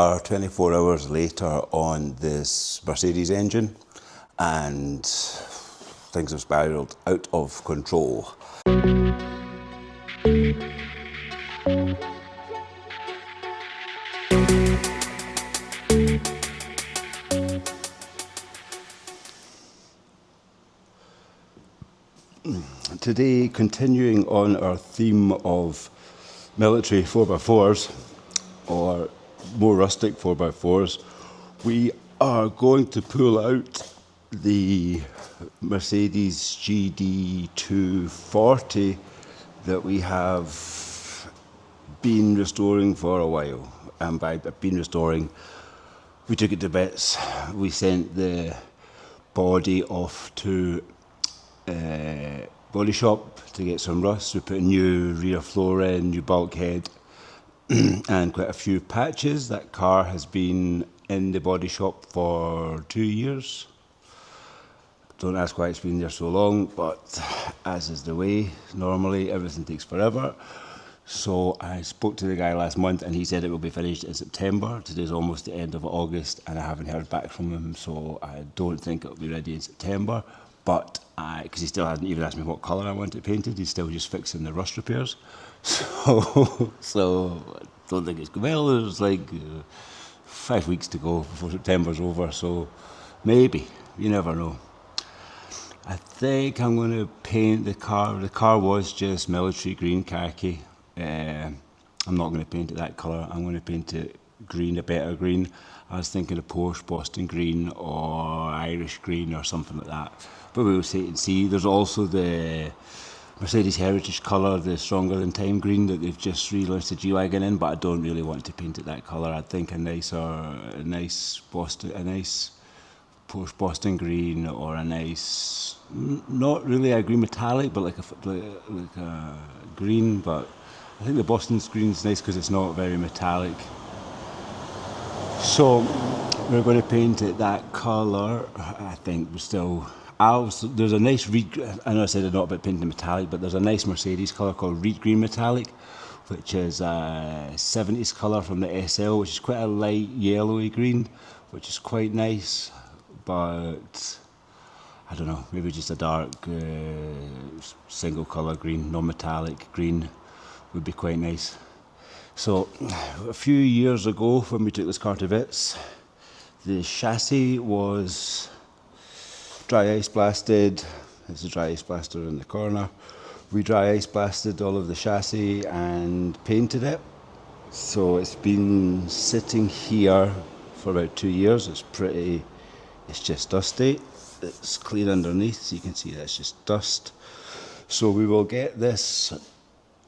are 24 hours later on this Mercedes engine, and things have spiraled out of control. Today, continuing on our theme of military 4x4s, or more rustic 4x4s, we are going to pull out the Mercedes GD240 that we have been restoring for a while. And by been restoring, we took it to bits. We sent the body off to body shop to get some rust. We put a new rear floor in, new bulkhead, and quite a few patches. That car has been in the body shop for 2 years. Don't ask why it's been there so long, but as is the way, normally everything takes forever. So I spoke to the guy last month and he said it will be finished in September. Today's almost the end of August and I haven't heard back from him, so I don't think it'll be ready in September. But because he still hasn't even asked me what colour I want it painted, he's still just fixing the rust repairs. So I don't think it's, well, there's like 5 weeks to go before September's over, so maybe, you never know. I think I'm going to paint the car. The car was just military green khaki. I'm not going to paint it that colour. I'm going to paint it green, a better green. I was thinking of Porsche Boston green or Irish green or something like that. But we will wait and see. There's also the Mercedes Heritage colour, the Stronger Than Time green that they've just relaunched the G-Wagon in, but I don't really want to paint it that colour. I think a nice Porsche Boston green, or a nice, not really a green metallic, but like a green. But I think the Boston's green is nice because it's not very metallic. So we're going to paint it that colour. I think we're still. There's a nice I know I said not about painting metallic, but there's a nice Mercedes colour called Reed Green Metallic, which is a 70s colour from the SL, which is quite a light yellowy green, which is quite nice. But I don't know, maybe just a dark single colour green, non-metallic green would be quite nice. So a few years ago when we took this car to bits, the chassis was dry ice blasted. There's a dry ice blaster in the corner. We dry ice blasted all of the chassis and painted it. So it's been sitting here for about 2 years. It's just dusty. It's clean underneath, so you can see that's just dust. So we will get this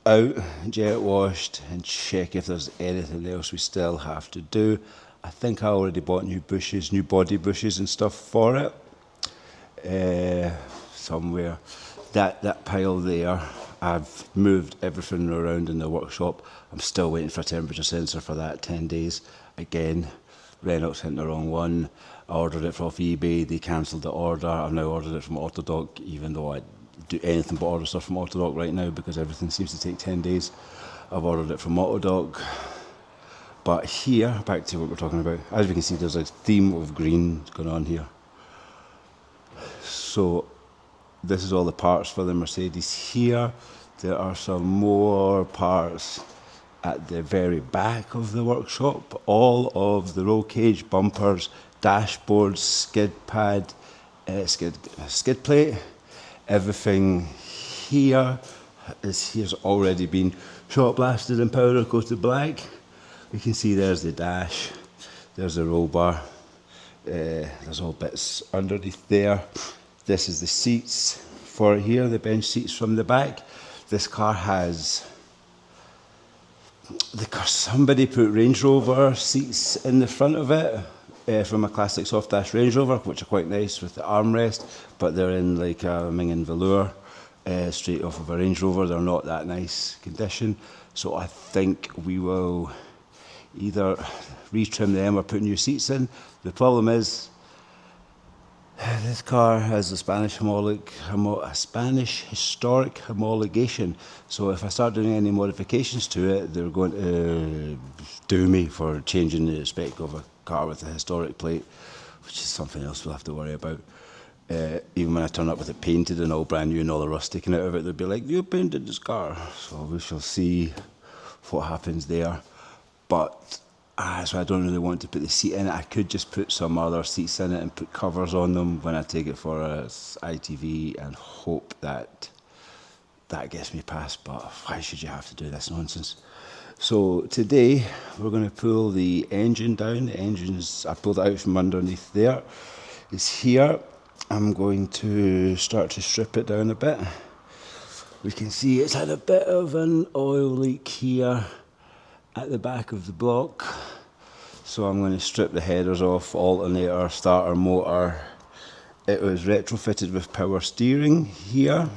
out, jet washed, and check if there's anything else we still have to do. I think I already bought new bushes, new body bushes and stuff for it. Somewhere. That pile there, I've moved everything around in the workshop. I'm still waiting for a temperature sensor for that, 10 days. Again, Renault sent the wrong one. I ordered it off eBay, they cancelled the order. I've now ordered it from Autodoc, even though I do anything but order stuff from Autodoc right now because everything seems to take 10 days. I've ordered it from Autodoc. But here, back to what we're talking about, as we can see, there's a theme of green going on here. So this is all the parts for the Mercedes here. There are some more parts at the very back of the workshop. All of the roll cage, bumpers, dashboards, skid pad, skid plate, everything here's already been shot blasted and powder coated black. You can see there's the dash, there's the roll bar, there's all bits underneath there. This is the seats for here, the bench seats from the back. This car has, somebody put Range Rover seats in the front of it from a classic soft dash Range Rover, which are quite nice with the armrest, but they're in like a Mingen velour straight off of a Range Rover. They're not that nice condition, so I think we will either retrim them or put new seats in. The problem is This car has a Spanish historic homologation. So if I start doing any modifications to it, they're going to do me for changing the spec of a car with a historic plate, which is something else we'll have to worry about. Even when I turn up with it painted and all brand new and all the rust taken out of it, they'll be like, "You painted this car." So we shall see what happens there. But so I don't really want to put the seat in it. I could just put some other seats in it and put covers on them when I take it for a ITV and hope that that gets me past. But why should you have to do this nonsense? So today we're going to pull the engine down. The engine's, I pulled it out from underneath there. It's here. I'm going to start to strip it down a bit. We can see it's had a bit of an oil leak here at the back of the block. So I'm going to strip the headers off, alternator, starter, motor. It was retrofitted with power steering here.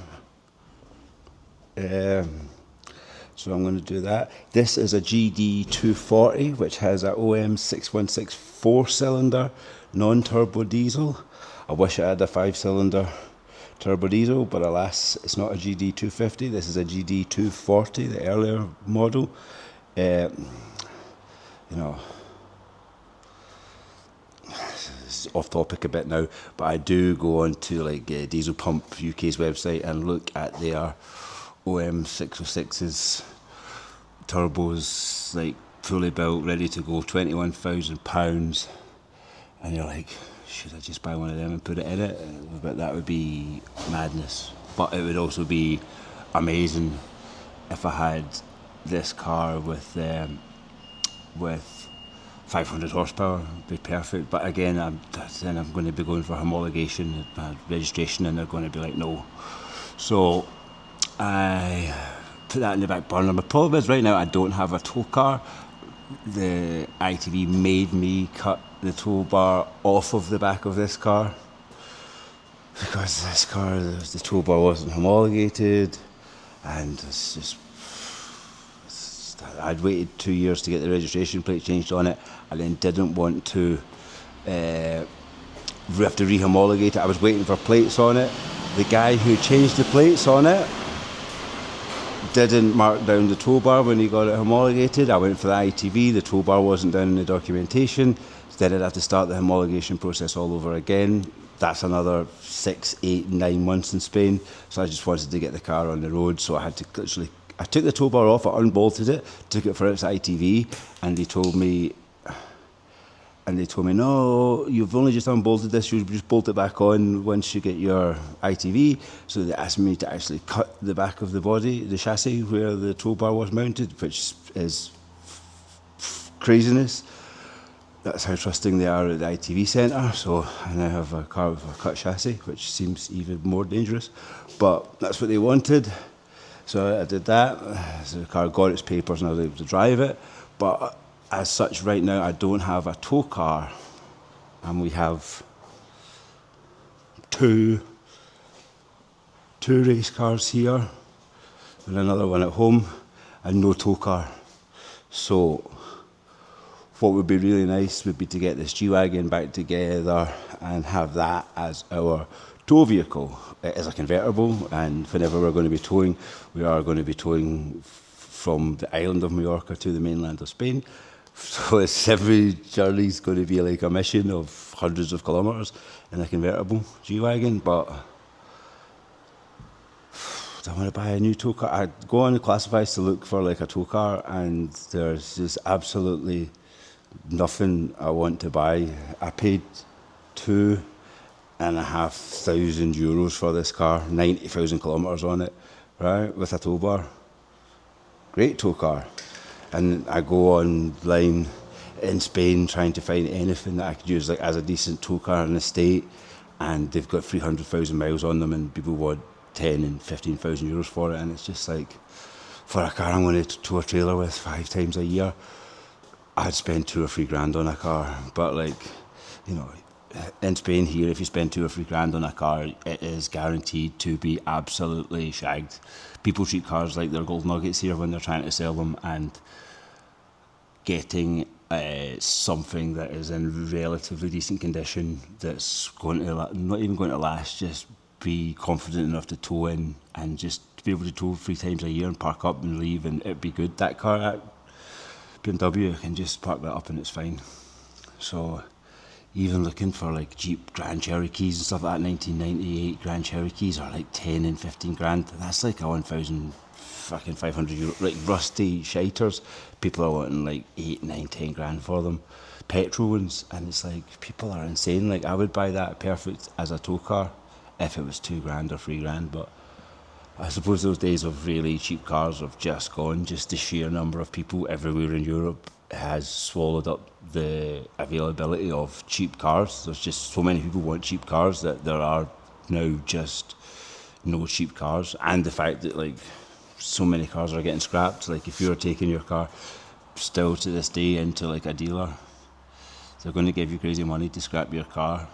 So I'm going to do that. This is a GD240, which has a OM 616 4-cylinder non-turbo diesel. I wish I had a 5-cylinder turbo diesel, but alas, it's not a GD250. This is a GD240, the earlier model. You know, it's off topic a bit now, but I do go on to like Diesel Pump UK's website and look at their OM 606's turbos, like fully built, ready to go, £21,000, and you're like, should I just buy one of them and put it in it? But that would be madness. But it would also be amazing if I had this car with 500 horsepower. It'd be perfect. But again, then I'm going to be going for homologation, registration, and they're going to be like, no. So I put that in the back burner. My problem is right now I don't have a tow car. The ITV made me cut the tow bar off of the back of this car because this car, the tow bar wasn't homologated, and it's just, I'd waited 2 years to get the registration plate changed on it, and then didn't want to have to re-homologate it. I was waiting for plates on it. The guy who changed the plates on it didn't mark down the tow bar when he got it homologated. I went for the ITV, the tow bar wasn't down in the documentation. Instead I'd have to start the homologation process all over again. That's another 6, 8, 9 months in Spain. So I just wanted to get the car on the road, so I had to literally, I took the tow bar off, I unbolted it, took it for its ITV, and they told me, no, you've only just unbolted this, you just bolt it back on once you get your ITV. So they asked me to actually cut the back of the body, the chassis, where the tow bar was mounted, which is craziness. That's how trusting they are at the ITV centre. So I now have a car with a cut chassis, which seems even more dangerous. But that's what they wanted. So I did that. So the car got its papers and I was able to drive it. But as such, right now, I don't have a tow car. And we have two race cars here and another one at home and no tow car. So what would be really nice would be to get this G-Wagon back together and have that as our tow vehicle. It is a convertible, and whenever we're going to be towing, we are going to be towing from the island of Mallorca to the mainland of Spain. So every journey is going to be like a mission of hundreds of kilometres in a convertible G-Wagon, but I want to buy a new tow car. I go on the classifieds to look for like a tow car, and there's just absolutely nothing I want to buy. I paid €2,500 for this car, 90,000 kilometres on it, right, with a tow bar. Great tow car. And I go online in Spain trying to find anything that I could use like as a decent tow car in the state, and they've got 300,000 miles on them, and people want 10 and 15,000 euros for it, and it's just like, for a car I'm going to tow a trailer with 5 times a year, I'd spend 2 or 3 grand on a car. But like, you know, in Spain here, if you spend 2 or 3 grand on a car, it is guaranteed to be absolutely shagged. People treat cars like they're gold nuggets here when they're trying to sell them, and getting something that is in relatively decent condition, that's going to not even going to last, just be confident enough to tow in and just to be able to tow 3 times a year and park up and leave and it'd be good. That car at BMW, I can just park that up and it's fine. So even looking for like Jeep Grand Cherokees and stuff like that, 1998 Grand Cherokees are like 10 and 15 grand. That's like a 1,500 euro, like rusty shiters. People are wanting like 8, 9, 10 grand for them. Petrol ones, and it's like, people are insane. Like, I would buy that perfect as a tow car if it was 2 grand or 3 grand, but I suppose those days of really cheap cars have just gone. Just the sheer number of people everywhere in Europe has swallowed up the availability of cheap cars. There's just so many people want cheap cars that there are now just no cheap cars. And the fact that like so many cars are getting scrapped. Like if you're taking your car still to this day into like a dealer, they're going to give you crazy money to scrap your car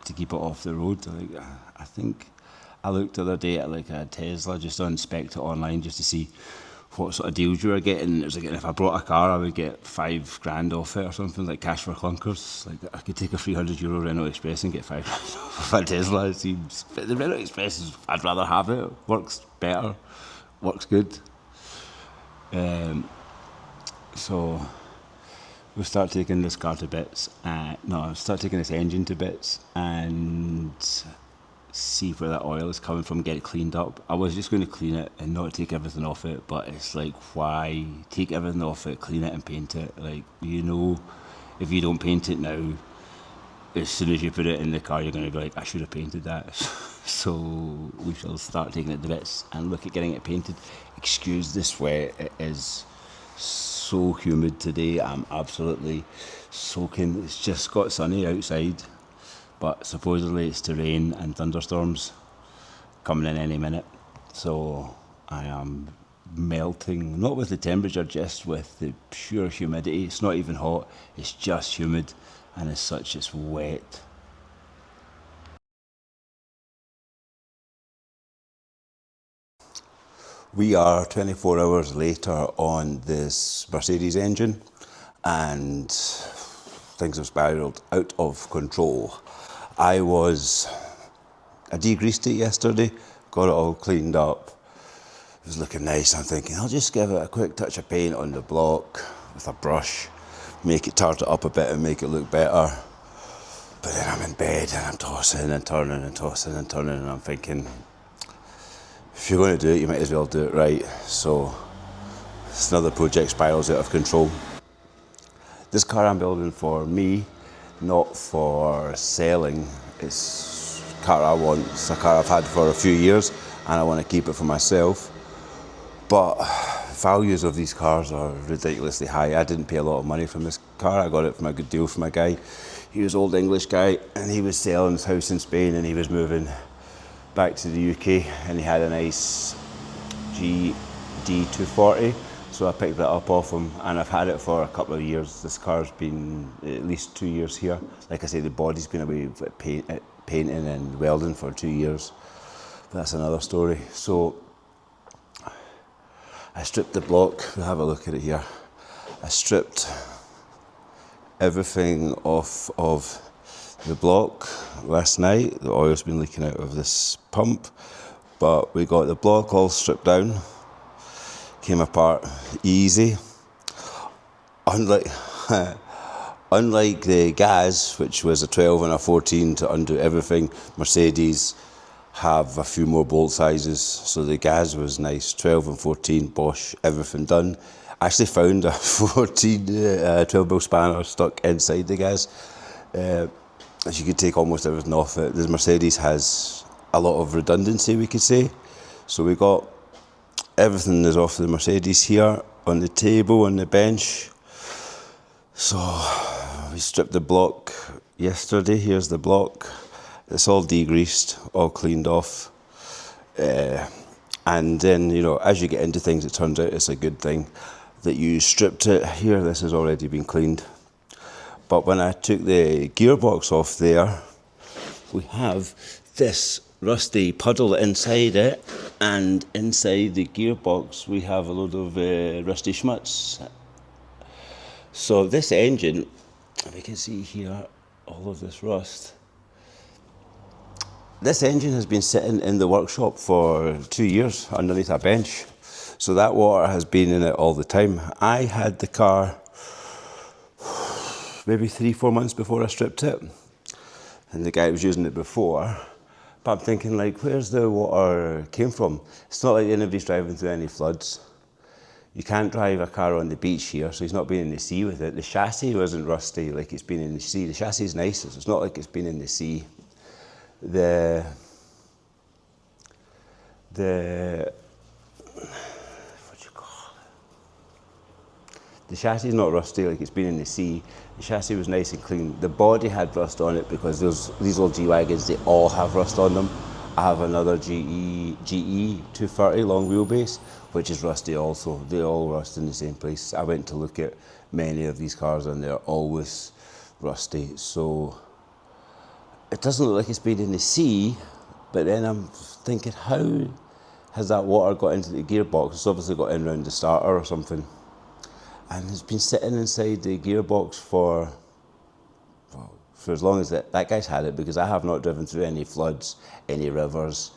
to keep it off the road. Like, I think I looked the other day at like a Tesla just to inspect it online just to see what sort of deals you were getting. It was like, if I brought a car, I would get 5 grand off it or something, like cash for clunkers. Like I could take a €300 Renault Express and get 5 grand off a Tesla, it seems. But the Renault Express is, I'd rather have it. Works better, works good. So we'll start taking this car to bits. Start taking this engine to bits and see where that oil is coming from, get it cleaned up. I was just going to clean it and not take everything off it, but it's like, why take everything off it, clean it and paint it? Like, you know, if you don't paint it now, as soon as you put it in the car, you're going to be like, I should have painted that. So we shall start taking it to bits and look at getting it painted. Excuse the sweat, it is so humid today. I'm absolutely soaking. It's just got sunny outside, but supposedly it's to rain and thunderstorms coming in any minute. So I am melting, not with the temperature, just with the pure humidity. It's not even hot, it's just humid, and as such it's wet. We are 24 hours later on this Mercedes engine, and things have spiraled out of control. I degreased it yesterday, got it all cleaned up. It was looking nice. I'm thinking I'll just give it a quick touch of paint on the block with a brush, make it tart it up a bit and make it look better. But then I'm in bed and I'm tossing and turning and tossing and turning, and I'm thinking, if you're going to do it, you might as well do it right. So it's another project spirals out of control. This car I'm building for me, not for selling. It's a car I want. It's a car I've had for a few years and I want to keep it for myself. But values of these cars are ridiculously high. I didn't pay a lot of money from this car. I got it from a good deal from a guy. He was an old English guy and he was selling his house in Spain and he was moving back to the UK and he had a nice GD240. So I picked that up off him and I've had it for a couple of years. This car's been at least 2 years here. Like I say, the body's been away with painting and welding for 2 years. But that's another story. So I stripped the block. We'll have a look at it here. I stripped everything off of the block last night. The oil's been leaking out of this pump, but we got the block all stripped down. Came apart easy. Unlike the Gaz, which was a 12 and a 14 to undo everything, Mercedes have a few more bolt sizes. So the Gaz was nice, 12 and 14, Bosch, everything done. I actually found a 14 12mm spanner stuck inside the Gaz. You could take almost everything off it. The Mercedes has a lot of redundancy, we could say. So we got everything is off the Mercedes here on the table, on the bench. So we stripped the block yesterday. Here's the block. It's all degreased, all cleaned off. And then, you know, as you get into things, it turns out it's a good thing that you stripped it. Here, this has already been cleaned. But when I took the gearbox off there, we have this rusty puddle inside it, and inside the gearbox we have a load of rusty schmutz. So this engine, we can see here all of this rust. This engine has been sitting in the workshop for 2 years underneath a bench. So that water has been in it all the time. I had the car maybe 3-4 months before I stripped it. And the guy was using it before. But I'm thinking, like, where's the water came from? It's not like anybody's driving through any floods. You can't drive a car on the beach here, so he's not been in the sea with it. The chassis wasn't rusty like it's been in the sea. The chassis is nice, so it's not like it's been in the sea. The what do you call it? The chassis is not rusty like it's been in the sea. The chassis was nice and clean. The body had rust on it because these old G-Wagons, they all have rust on them. I have another GE240 long wheelbase, which is rusty also. They all rust in the same place. I went to look at many of these cars and they're always rusty. So it doesn't look like it's been in the sea, but then I'm thinking, how has that water got into the gearbox? It's obviously got in around the starter or something. And it's been sitting inside the gearbox for as long as that guy's had it, because I have not driven through any floods, any rivers,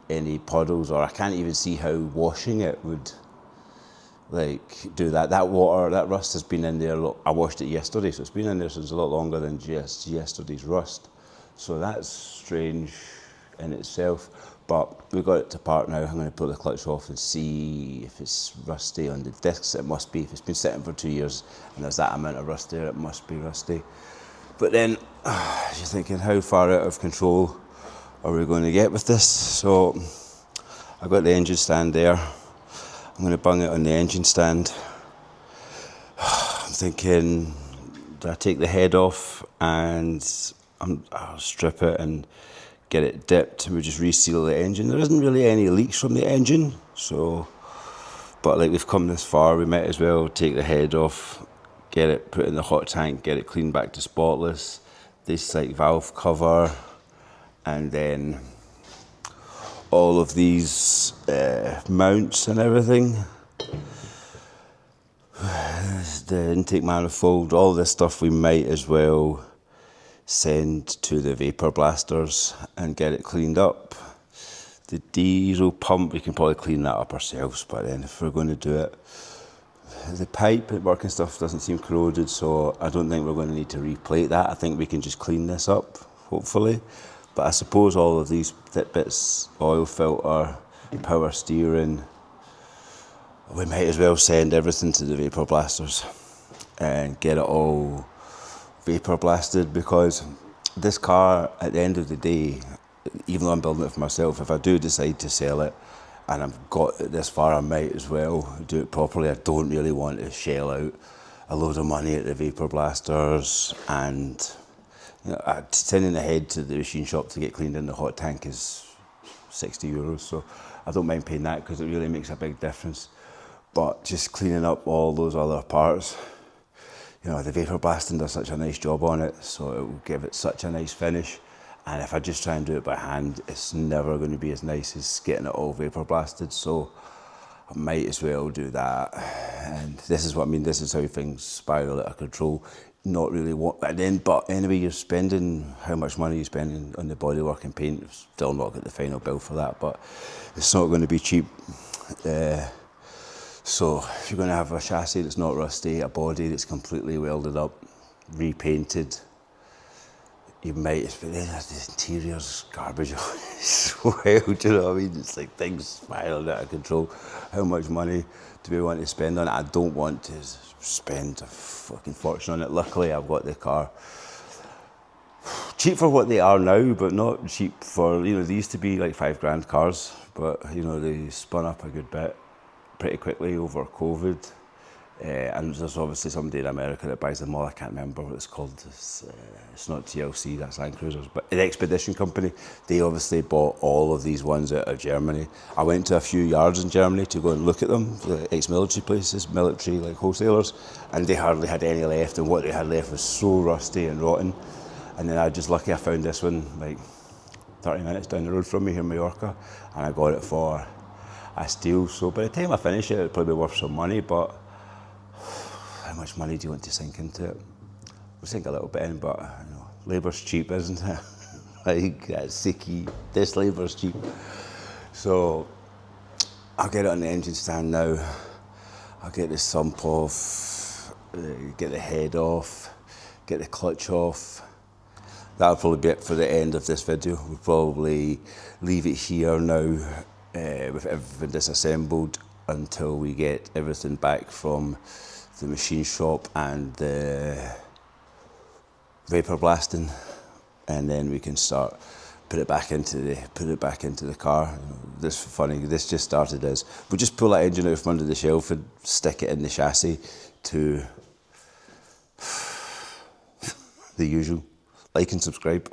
any puddles, or I can't even see how washing it would like do that. That water, that rust has been in there. I washed it yesterday, so it's been in there since a lot longer than just yesterday's rust. So that's strange in itself. But we got it to part now. I'm going to pull the clutch off and see if it's rusty on the discs. It must be. If it's been sitting for 2 years and there's that amount of rust there, it must be rusty. But then you're thinking, how far out of control are we going to get with this? So I've got the engine stand there. I'm going to bung it on the engine stand. I'm thinking, do I take the head off and I'll strip it and get it dipped and we just reseal the engine? There isn't really any leaks from the engine, so, but like we've come this far, we might as well take the head off, get it put in the hot tank, get it cleaned back to spotless, this like valve cover, and then all of these mounts and everything, the intake manifold, all this stuff we might as well send to the vapor blasters and get it cleaned up. The diesel pump, we can probably clean that up ourselves, but then if we're going to do it, the pipe at work and stuff doesn't seem corroded, so I don't think we're going to need to replate that. I think we can just clean this up, hopefully. But I suppose all of these bits, oil filter, power steering, we might as well send everything to the vapor blasters and get it all vapor blasted, because this car, at the end of the day, even though I'm building it for myself, if I do decide to sell it and I've got it this far, I might as well do it properly. I don't really want to shell out a load of money at the vapor blasters, and you know, sending the head to the machine shop to get cleaned in the hot tank is €60, so I don't mind paying that because it really makes a big difference. But just cleaning up all those other parts, you know, the vapor blasting does such a nice job on it, so it will give it such a nice finish. And if I just try and do it by hand, it's never going to be as nice as getting it all vapor blasted. So I might as well do that. And this is what I mean. This is how things spiral out of control. Not really what, but anyway, you're spending how much money you're spending on the bodywork and paint. Still not got the final bill for that, but it's not going to be cheap. So if you're going to have a chassis that's not rusty, a body that's completely welded up, repainted, you might, the interior's garbage as well, do you know what I mean? It's like things spiraled out of control. How much money do we want to spend on it? I don't want to spend a fucking fortune on it. Luckily, I've got the car cheap for what they are now, but not cheap for, you know, they used to be like $5,000 cars, but you know, they spun up a good bit pretty quickly over COVID. And there's obviously somebody in America that buys them all. I can't remember what it's called. It's not TLC, that's Land Cruisers, but the Expedition Company, they obviously bought all of these ones out of Germany. I went to a few yards in Germany to go and look at them, the ex-military places, military like wholesalers, and they hardly had any left, and what they had left was so rusty and rotten. And then I just lucky I found this one like 30 minutes down the road from me here in Mallorca, and I got it for a steal. So by the time I finish it, it'll probably be worth some money, but how much money do you want to sink into it? We'll sink a little bit in, but you know, labour's cheap, isn't it? Like, that's the key. This labour's cheap. So I'll get it on the engine stand now. I'll get the sump off, get the head off, get the clutch off. That'll probably be it for the end of this video. We'll probably leave it here now with everything disassembled until we get everything back from the machine shop and the vapor blasting, and then we can start put it back into the car. This just started as we just pull that engine out from under the shelf and stick it in the chassis to the usual. Like and subscribe.